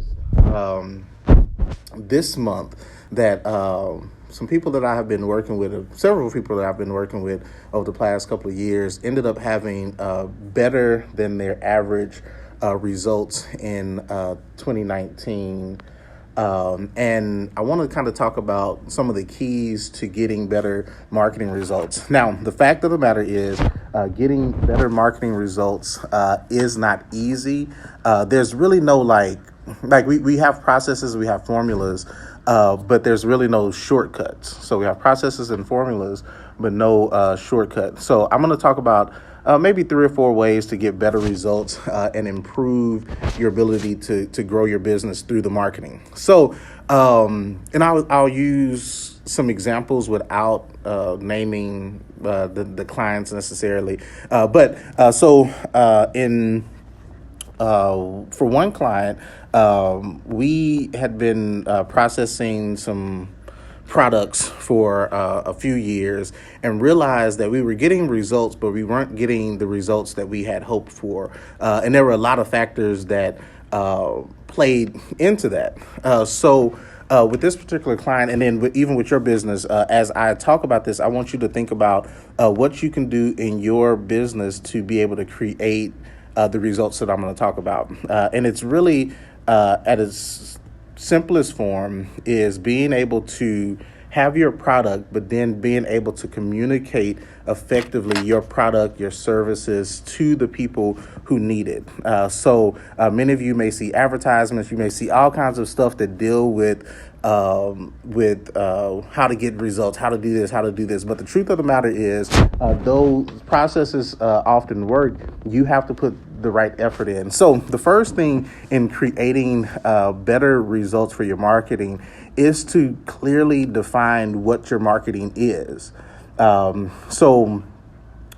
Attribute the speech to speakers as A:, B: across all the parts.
A: realized this month that some people that I have been working with, several people that I've been working with over the past couple of years, ended up having better than their average results in 2019. And I want to kind of talk about some of the keys to getting better marketing results. Now, the fact of the matter is, getting better marketing results is not easy. There's really no we have processes, we have formulas, but there's really no shortcuts. So we have processes and formulas, but no shortcut. So I'm going to talk about maybe 3 or 4 ways to get better results and improve your ability to grow your business through the marketing. So, and I'll use some examples without naming the clients necessarily. For one client, we had been processing some products for a few years and realized that we were getting results, but we weren't getting the results that we had hoped for. And there were a lot of factors that played into that. With this particular client, and then even with your business, as I talk about this, I want you to think about what you can do in your business to be able to create the results that I'm going to talk about. And it's really at its simplest form is being able to have your product, but then being able to communicate effectively your product, your services to the people who need it. Many of you may see advertisements, you may see all kinds of stuff that deal with how to get results, how to do this, how to do this. But the truth of the matter is, though processes often work, you have to put the right effort in. So the first thing in creating better results for your marketing is to clearly define what your marketing is. At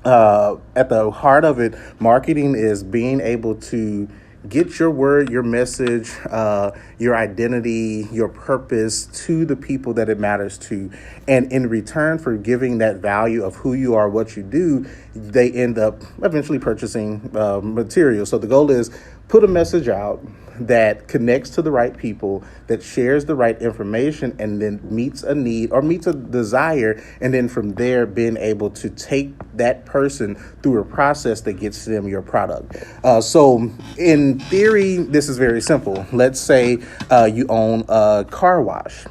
A: the heart of it, marketing is being able to get your word, your message, your identity, your purpose to the people that it matters to. And in return for giving that value of who you are, what you do, they end up eventually purchasing material. So the goal is put a message out that connects to the right people, that shares the right information, and then meets a need or meets a desire. And then from there, being able to take that person through a process that gets them your product. So in theory, this is very simple. Let's say you own a car wash.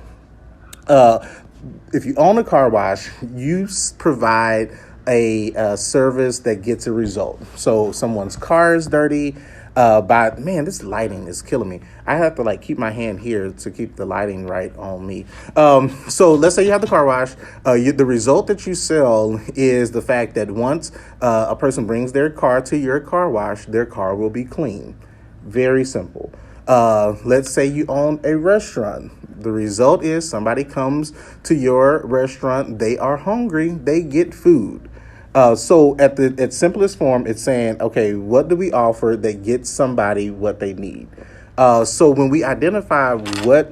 A: If you own a car wash, you provide a service that gets a result. So someone's car is dirty. This lighting is killing me. I have to keep my hand here to keep the lighting right on me. So let's say you have the car wash. The result that you sell is the fact that once a person brings their car to your car wash, their car will be clean. Very simple. Let's say you own a restaurant. The result is somebody comes to your restaurant. They are hungry. They get food. So at simplest form, it's saying, okay, what do we offer that gets somebody what they need? So when we identify what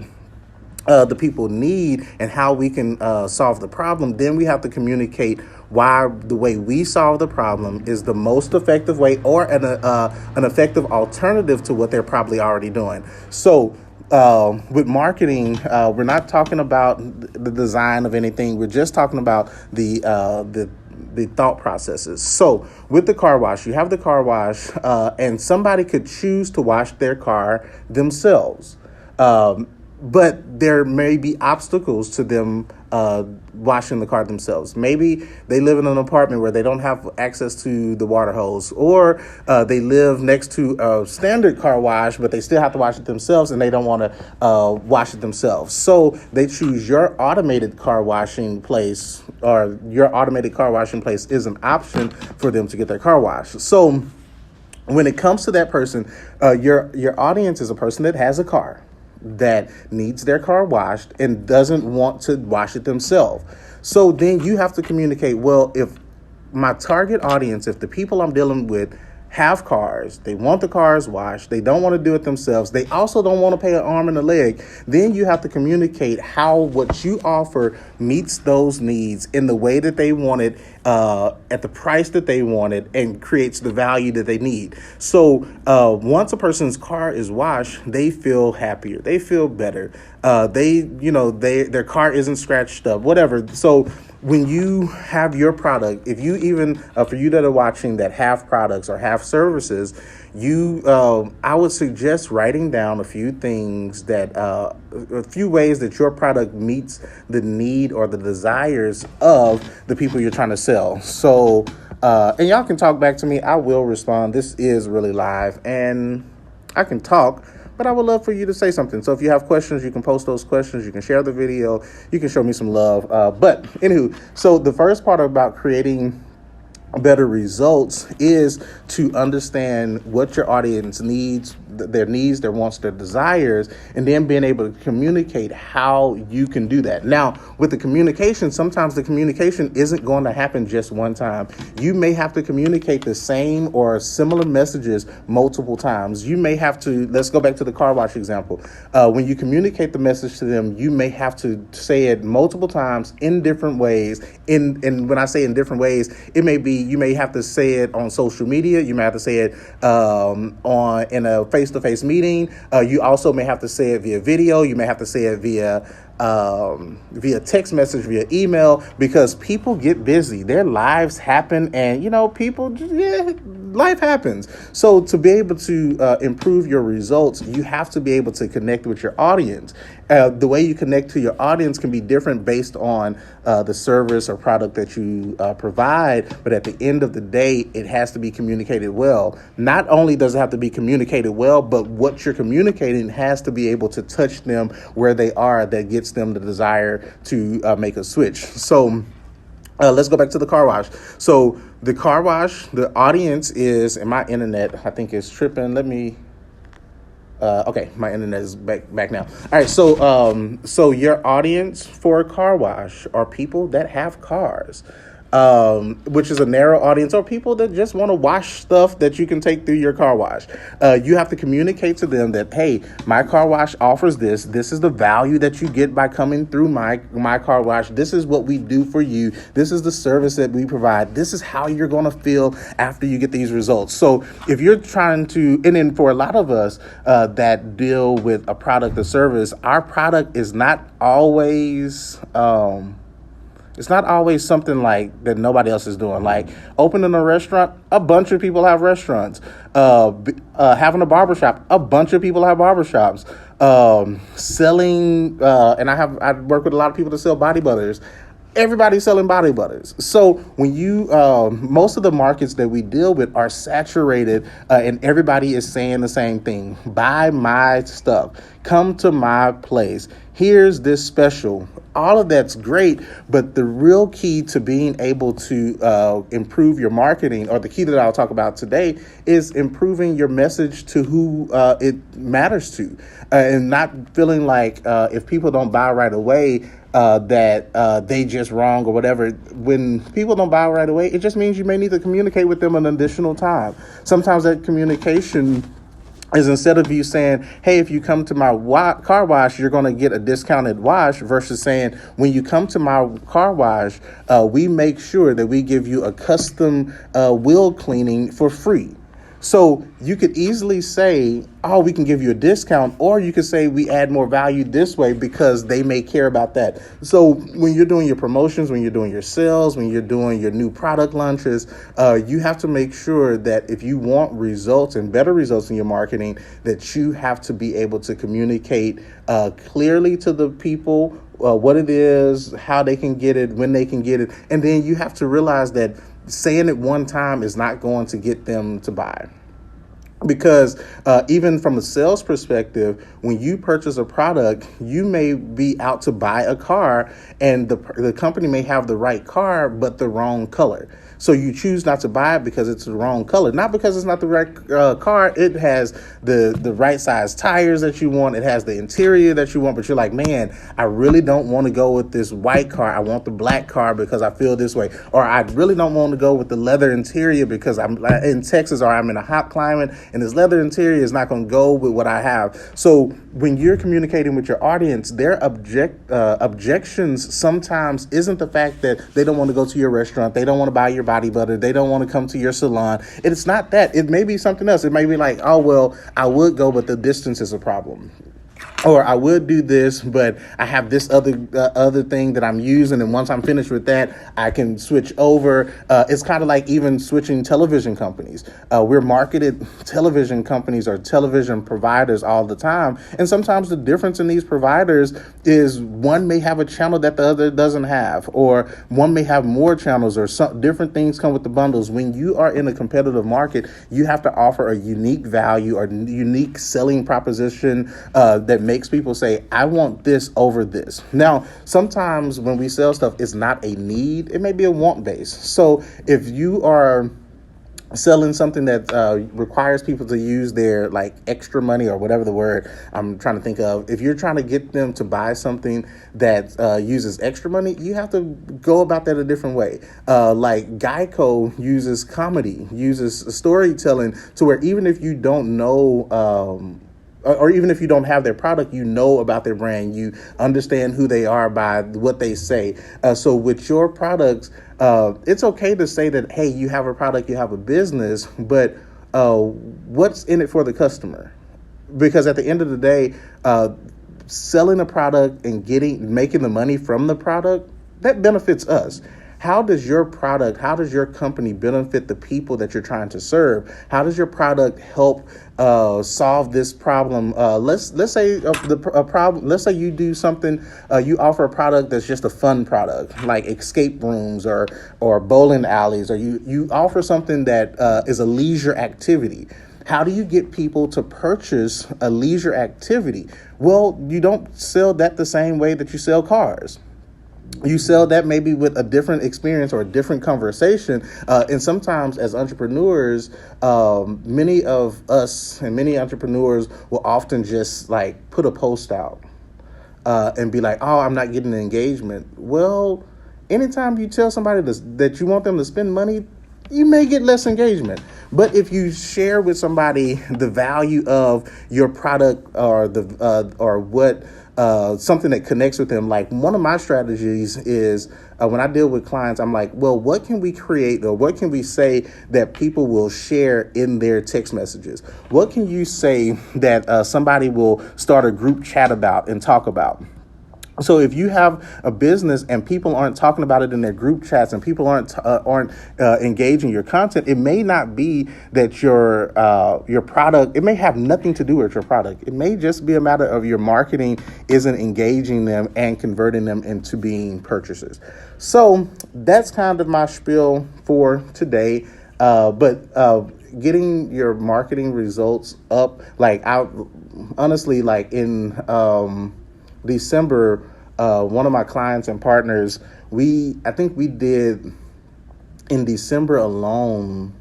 A: the people need and how we can solve the problem, then we have to communicate why the way we solve the problem is the most effective way or an effective alternative to what they're probably already doing. So with marketing, we're not talking about the design of anything. We're just talking about the thought processes. So with the car wash, you have the car wash, and somebody could choose to wash their car themselves. But there may be obstacles to them washing the car themselves. Maybe they live in an apartment where they don't have access to the water hose, or they live next to a standard car wash, but they still have to wash it themselves and they don't want to wash it themselves. So they choose your automated car washing place, or your automated car washing place is an option for them to get their car washed. So when it comes to that person, your audience is a person that has a car, that needs their car washed and doesn't want to wash it themselves. So then you have to communicate, well, if my target audience, if the people I'm dealing with have cars. They want the cars washed. They don't want to do it themselves. They also don't want to pay an arm and a leg. Then you have to communicate how what you offer meets those needs in the way that they want it, at the price that they want it, and creates the value that they need. So once a person's car is washed, they feel happier. They feel better. Their car isn't scratched up, whatever. So when you have your product, if you even, for you that are watching that have products or have services, I would suggest writing down a few things a few ways that your product meets the need or the desires of the people you're trying to sell. So, and y'all can talk back to me. I will respond. This is really live and I can talk, but I would love for you to say something. So if you have questions, you can post those questions. You can share the video. You can show me some love. But anywho, so the first part about creating better results is to understand what your audience needs, their needs, their wants, their desires, and then being able to communicate how you can do that. Now, with the communication, sometimes the communication isn't going to happen just one time. You may have to communicate the same or similar messages multiple times. You may have to, let's go back to the car wash example. When you communicate the message to them, you may have to say it multiple times in different ways. And when I say in different ways, it may be, you may have to say it on social media. You may have to say it in a face-to-face meeting. You also may have to say it via video. You may have to say it via text message, via email, because people get busy. Their lives happen, and life happens. So to be able to improve your results, you have to be able to connect with your audience. The way you connect to your audience can be different based on the service or product that you provide. But at the end of the day, it has to be communicated well. Not only does it have to be communicated well, but what you're communicating has to be able to touch them where they are. That gets them the desire to make a switch. So let's go back to the car wash. So the car wash, the audience is, and my internet, I think, is tripping. Let me. Okay, my internet is back now. All right, so your audience for a car wash are people that have cars, which is a narrow audience, or people that just want to wash stuff that you can take through your car wash. You have to communicate to them that, hey, my car wash offers this. This is the value that you get by coming through my car wash. This is what we do for you. This is the service that we provide. This is how you're going to feel after you get these results. So if you're trying to, and then for a lot of us that deal with a product or service, our product is not always... it's not always something like that nobody else is doing. Like opening a restaurant, a bunch of people have restaurants. Having a barbershop, a bunch of people have barbershops. Selling, and I work with a lot of people that sell body butters. Everybody's selling body butters. So when most of the markets that we deal with are saturated, and everybody is saying the same thing. Buy my stuff. Come to my place. Here's this special. All of that's great, but the real key to being able to improve your marketing, or the key that I'll talk about today, is improving your message to who it matters to, and not feeling like if people don't buy right away, that they just wrong or whatever. When people don't buy right away, it just means you may need to communicate with them an additional time. Sometimes that communication is, instead of you saying, hey, if you come to my car wash, you're going to get a discounted wash, versus saying, when you come to my car wash, we make sure that we give you a custom wheel cleaning for free. So you could easily say, oh, we can give you a discount, or you could say we add more value this way, because they may care about that. So when you're doing your promotions, when you're doing your sales, when you're doing your new product launches, you have to make sure that if you want results and better results in your marketing, that you have to be able to communicate clearly to the people what it is, how they can get it, when they can get it. And then you have to realize that saying it one time is not going to get them to buy. Because even from a sales perspective, when you purchase a product, you may be out to buy a car, and the company may have the right car, but the wrong color. So you choose not to buy it because it's the wrong color, not because it's not the right car. It has the right size tires that you want. It has the interior that you want, but you're like, man, I really don't want to go with this white car. I want the black car because I feel this way. Or I really don't want to go with the leather interior because I'm in Texas, or I'm in a hot climate and this leather interior is not going to go with what I have. So when you're communicating with your audience, their objections sometimes isn't the fact that they don't want to go to your restaurant, they don't want to buy your body butter, they don't want to come to your salon. It's not that. It may be something else. It may be like, oh, well, I would go, but the distance is a problem. Or I would do this, but I have this other thing that I'm using, and once I'm finished with that, I can switch over. It's kind of like even switching television companies. We're marketed television companies or television providers all the time, and sometimes the difference in these providers is one may have a channel that the other doesn't have, or one may have more channels, or some different things come with the bundles. When you are in a competitive market, you have to offer a unique value or unique selling proposition that makes people say, I want this over this. Now, sometimes when we sell stuff, it's not a need. It may be a want base. So if you are selling something that requires people to use their like extra money or whatever the word I'm trying to think of, if you're trying to get them to buy something that uses extra money, you have to go about that a different way. Like Geico uses comedy, uses storytelling to where even if you don't know or even if you don't have their product, you know about their brand, you understand who they are by what they say. So with your products, it's okay to say that, hey, you have a product, you have a business, but what's in it for the customer? Because at the end of the day, selling a product and making the money from the product, that benefits us. How does your product, how does your company benefit the people that you're trying to serve? How does your product help solve this problem? Let's say a problem. Let's say you do something. You offer a product that's just a fun product, like escape rooms or bowling alleys, or you offer something that is a leisure activity. How do you get people to purchase a leisure activity? Well, you don't sell that the same way that you sell cars. You sell that maybe with a different experience or a different conversation. And sometimes as entrepreneurs, many of us and many entrepreneurs will often just like put a post out and be like, oh, I'm not getting an engagement. Well, anytime you tell somebody that you want them to spend money, you may get less engagement. But if you share with somebody the value of your product or what something that connects with them, like one of my strategies is when I deal with clients, I'm like, well, what can we create or what can we say that people will share in their text messages? What can you say that somebody will start a group chat about and talk about? So if you have a business and people aren't talking about it in their group chats and people aren't engaging your content, it may not be that your product, it may have nothing to do with your product. It may just be a matter of your marketing isn't engaging them and converting them into being purchasers. So that's kind of my spiel for today. But getting your marketing results up, like honestly, like in December, one of my clients and partners, I think we did in December alone,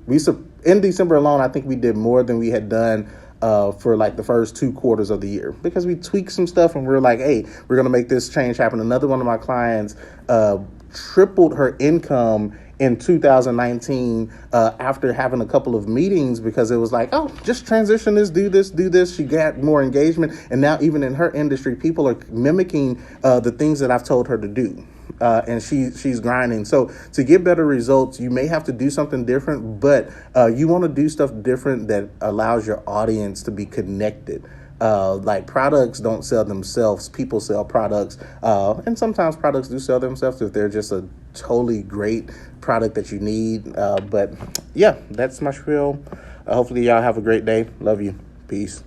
A: I think we did more than we had done for like the first 2 quarters of the year, because we tweaked some stuff and we were like, hey, we're going to make this change happen. Another one of my clients tripled her income in 2019 after having a couple of meetings, because it was like, oh, just transition this, do this. She got more engagement. And now even in her industry, people are mimicking the things that I've told her to do. And she's grinding. So to get better results, you may have to do something different, but you want to do stuff different that allows your audience to be connected. Like products don't sell themselves, people sell products. And sometimes products do sell themselves if they're just a totally great product that you need. But yeah, that's my spiel. Hopefully y'all have a great day. Love you. Peace.